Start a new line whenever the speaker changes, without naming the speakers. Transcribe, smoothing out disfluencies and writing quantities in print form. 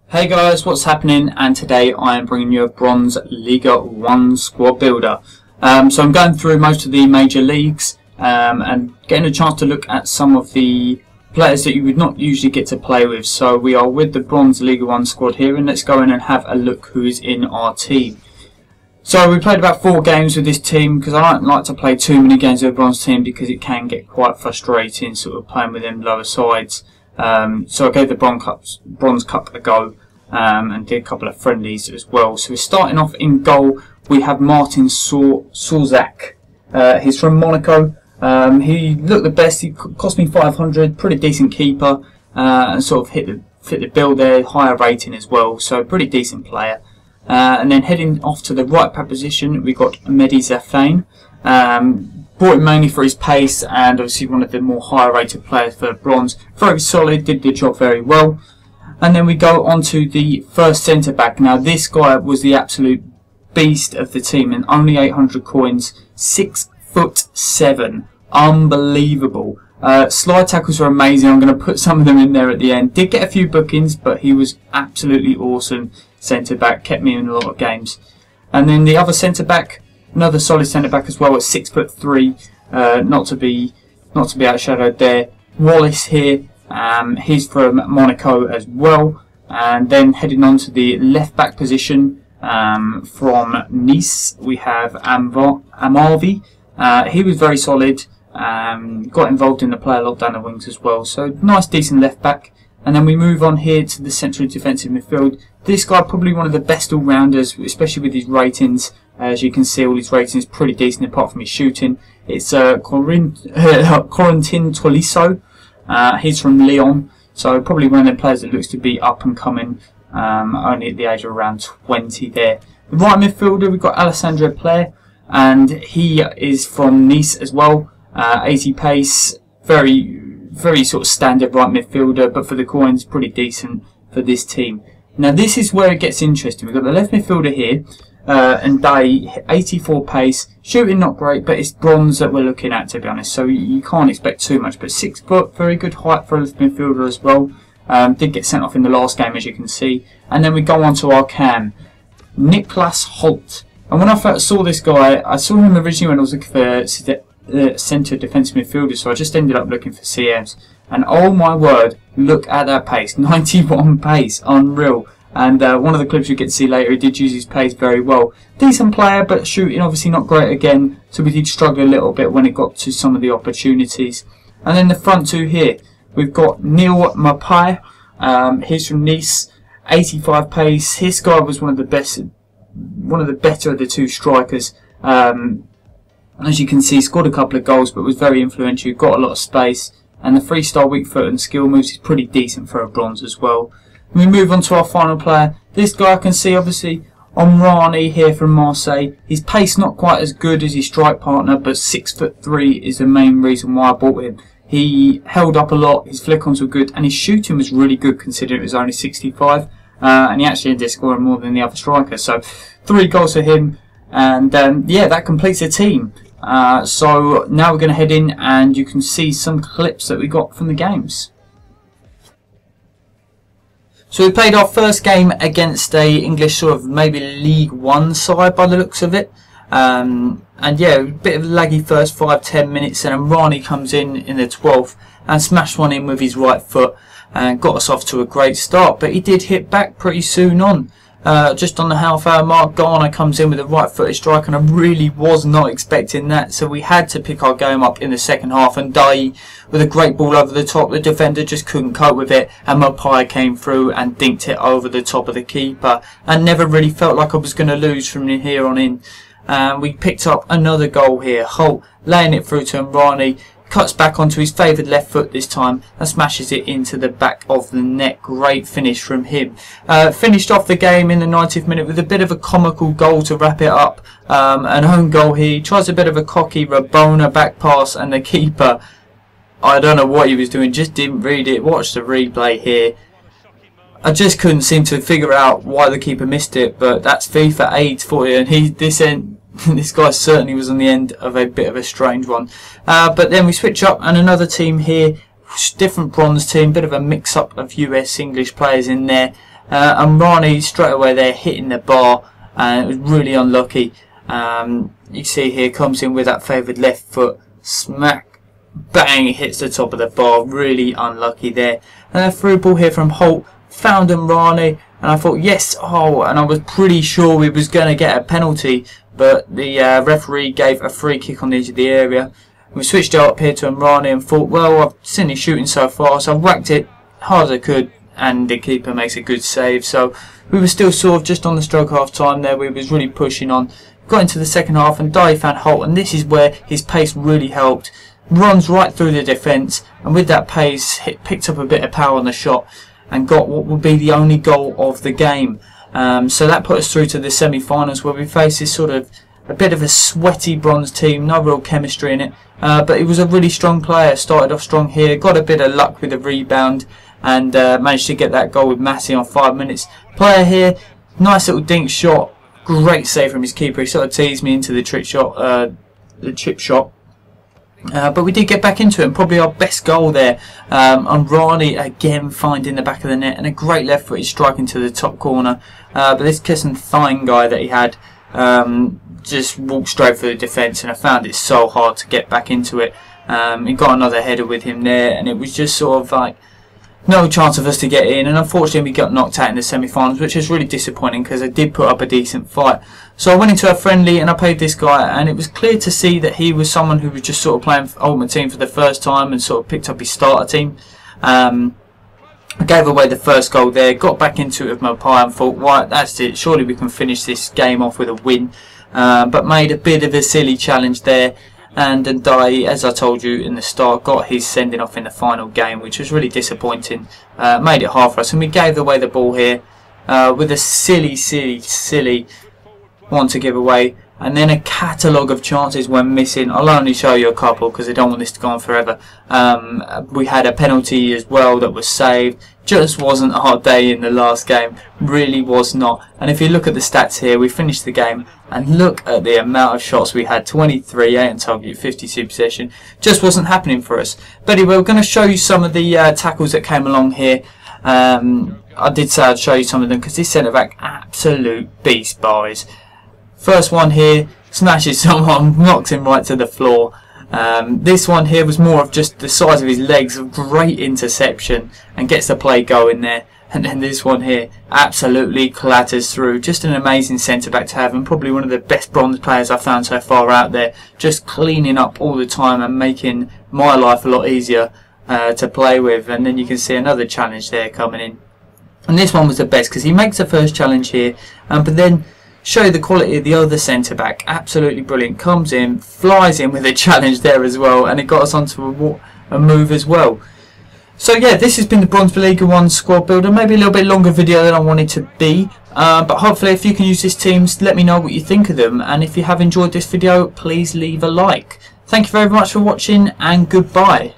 Hey guys, what's happening? And today I am bringing you a Bronze Ligue 1 squad builder. So I'm going through most of the major leagues and getting a chance to look at some of the players that you would not usually get to play with. So we are with the Bronze Ligue 1 squad here, and let's go in and have a look who is in our team. So we played about 4 games with this team because I don't like to play too many games with a bronze team because it can get quite frustrating sort of playing with them lower sides. So I gave the Bronze Cup a go and did a couple of friendlies as well. So we're starting off in goal. We have Martin Sorzak. He's from Monaco. He looked the best. He cost me 500. Pretty decent keeper and sort of fit the bill there. Higher rating as well. So pretty decent player. And then heading off to the right back position, we got Mehdi Zafane. Brought him mainly for his pace and obviously one of the more higher rated players for bronze. Very solid, did the job very well. And then we go on to the first centre back. Now this guy was the absolute beast of the team and only 800 coins, 6'7", unbelievable. Slide tackles were amazing. I'm going to put some of them in there at the end. Did get a few bookings, but he was absolutely awesome centre back. Kept me in a lot of games. And then the other centre back, another solid centre back as well at 6'3", not to be outshadowed there. Wallace here. He's from Monaco as well. And then heading on to the left back position from Nice, we have Amarvi. He was very solid. Got involved in the play a lot down the wings as well. So nice, decent left back. And then we move on here to the central defensive midfield. This guy probably one of the best all-rounders, especially with his ratings. As you can see, all his ratings pretty decent apart from his shooting. It's Corentin Tolisso. He's from Lyon, so probably one of the players that looks to be up and coming, only at the age of around 20 there. The right midfielder, we've got Alessandro Player, and he is from Nice as well. 80 pace, very sort of standard right midfielder, but for the coins, pretty decent for this team. Now this is where it gets interesting. We've got the left midfielder here, and Day, 84 pace, shooting not great, but it's bronze that we're looking at, to be honest, so you can't expect too much. But 6 foot, very good height for a left midfielder as well. Did get sent off in the last game, as you can see. And then we go on to our cam, Niklas Holt. And when I first saw this guy, I saw him originally when I was looking for centre defensive midfielder, so I just ended up looking for CMs. And oh my word, look at that pace, 91 pace, unreal. And one of the clips you get to see later, he did use his pace very well. Decent player, but shooting obviously not great again, so we did struggle a little bit when it got to some of the opportunities. And then the front two here, we've got Neil Mapai. He's from Nice, 85 pace. This guy was one of the better of the two strikers. As you can see, scored a couple of goals, but was very influential. Got a lot of space, and the freestyle, weak foot, and skill moves is pretty decent for a bronze as well. We move on to our final player. This guy I can see, obviously, Omrani here from Marseille. His pace not quite as good as his strike partner, but 6'3" is the main reason why I bought him. He held up a lot, his flick-ons were good, and his shooting was really good considering it was only 65. And he actually ended up scoring more than the other striker. So 3 goals for him, and yeah, that completes the team. So now we're going to head in and you can see some clips that we got from the games. So we played our first game against a English sort of maybe League 1 side by the looks of it. And yeah, a bit of a laggy first 5-10 minutes, and Omrani comes in the 12th and smashed one in with his right foot and got us off to a great start. But he did hit back pretty soon on. Just on the half-hour mark, Ghana comes in with a right-footed strike, and I really was not expecting that. So we had to pick our game up in the second half, and Dai with a great ball over the top. The defender just couldn't cope with it, and Mopai came through and dinked it over the top of the keeper, and never really felt like I was going to lose from here on in. We picked up another goal here. Holt laying it through to Omrani. Cuts back onto his favoured left foot this time and smashes it into the back of the net. Great finish from him. Finished off the game in the 90th minute with a bit of a comical goal to wrap it up. An own goal here. He tries a bit of a cocky Rabona back pass, and the keeper, I don't know what he was doing, just didn't read it. Watch the replay here. I just couldn't seem to figure out why the keeper missed it, but that's FIFA AIDS for you, and this guy certainly was on the end of a bit of a strange one. But then we switch up, and another team here, different bronze team, bit of a mix-up of US English players in there. and Rani straight away there hitting the bar, and it was really unlucky. You see here, comes in with that favoured left foot, smack, bang, hits the top of the bar, really unlucky there. And a through ball here from Holt, found Rani, and I thought yes, and I was pretty sure we was going to get a penalty, but the referee gave a free kick on the edge of the area. We switched it up here to Rani and thought, well, I've seen him shooting so far, so I whacked it hard as I could, and the keeper makes a good save. So we were still sort of just on the stroke half time there. We was really pushing on. Got into the second half and Dye found Holt, and this is where his pace really helped. Runs right through the defence, and with that pace picked up a bit of power on the shot and got what would be the only goal of the game. So that put us through to the semi-finals, where we faced this sort of a bit of a sweaty Bronze team, no real chemistry in it, but he was a really strong player. Started off strong here, got a bit of luck with the rebound, and managed to get that goal with Massey on 5 minutes. Player here, nice little dink shot, great save from his keeper. He sort of teased me into the trick shot, the chip shot. But we did get back into it, and probably our best goal there. And Rani again finding the back of the net, and a great left footed strike into the top corner. But this Kissen Thine guy that he had just walked straight for the defence, and I found it so hard to get back into it. He got another header with him there, and it was just sort of like no chance of us to get in, and unfortunately we got knocked out in the semi-finals, which is really disappointing because I did put up a decent fight. So I went into a friendly and I played this guy, and it was clear to see that he was someone who was just sort of playing for Ultimate Team for the first time and sort of picked up his starter team. I gave away the first goal there, got back into it with my pie and thought, right, that's it, surely we can finish this game off with a win. But made a bit of a silly challenge there. And Dye, as I told you in the start, got his sending off in the final game, which was really disappointing. Made it hard for us, and we gave away the ball here with a silly one to give away. And then a catalogue of chances went missing. I'll only show you a couple because I don't want this to go on forever. We had a penalty as well that was saved. Just wasn't our day in the last game. Really was not. And if you look at the stats here, we finished the game and look at the amount of shots we had. 23, 8 on target, 52 possession. Just wasn't happening for us. But anyway, we're going to show you some of the tackles that came along here. I did say I'd show you some of them because this centre back, absolute beast, boys. First one here, smashes someone, knocks him right to the floor. This one here was more of just the size of his legs, a great interception, and gets the play going there. And then this one here, absolutely clatters through. Just an amazing centre back to have, and probably one of the best Bronze players I've found so far out there. Just cleaning up all the time and making my life a lot easier to play with. And then you can see another challenge there coming in. And this one was the best because he makes the first challenge here, but then show you the quality of the other centre back. Absolutely brilliant. Comes in, flies in with a challenge there as well, and it got us onto a move as well. So yeah, this has been the Bronze Ligue 1 squad builder. Maybe a little bit longer video than I wanted to be, but hopefully if you can use this team, let me know what you think of them, and if you have enjoyed this video, please leave a like. Thank you very much for watching, and goodbye.